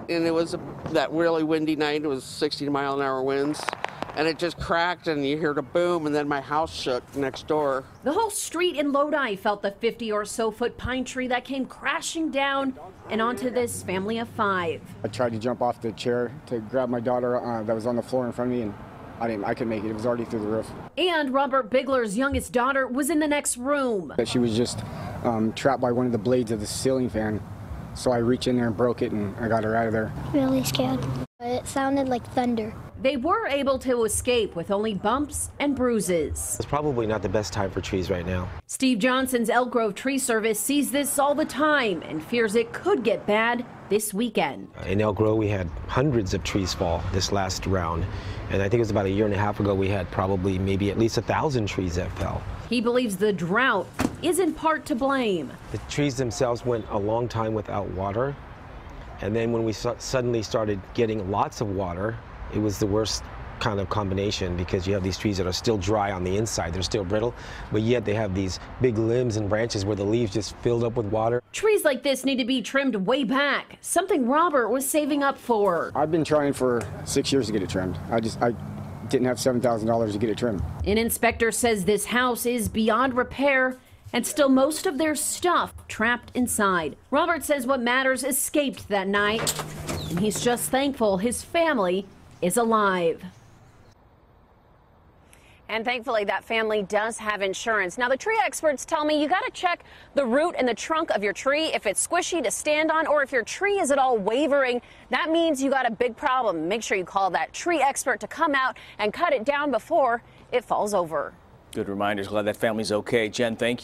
and it was that really windy night. It was 60-mile-an-hour winds. And it just cracked, and you heard a boom, and then my house shook next door. The whole street in Lodi felt the 50 or so foot pine tree that came crashing down and onto this family of 5. I tried to jump off the chair to grab my daughter that was on the floor in front of me, and I couldn't make it. It was already through the roof. And Robert Bigler's youngest daughter was in the next room. She was just trapped by one of the blades of the ceiling fan. So I reached in there and broke it, and I got her out of there. Really scared. It sounded like thunder. They were able to escape with only bumps and bruises. It's probably not the best time for trees right now. Steve Johnson's Elk Grove Tree Service sees this all the time and fears it could get bad this weekend. In Elk Grove, we had hundreds of trees fall this last round. And I think it was about a year and a half ago, we had probably maybe at least 1,000 trees that fell. He believes the drought is in part to blame. The trees themselves went a long time without water. And then when we suddenly started getting lots of water, it was the worst kind of combination, because you have these trees that are still dry on the inside. They're still brittle, but yet they have these big limbs and branches where the leaves just filled up with water. Trees like this need to be trimmed way back, something Robert was saving up for. I've been trying for 6 years to get it trimmed. I didn't have $7,000 to get it trimmed. An inspector says this house is beyond repair and still most of their stuff trapped inside. Robert says what matters escaped that night, and he's just thankful his family is alive. And thankfully, that family does have insurance. Now, the tree experts tell me you got to check the root and the trunk of your tree. If it's squishy to stand on, or if your tree is at all wavering, that means you got a big problem. Make sure you call that tree expert to come out and cut it down before it falls over. Good reminders. Glad that family's okay. Jen, thank you.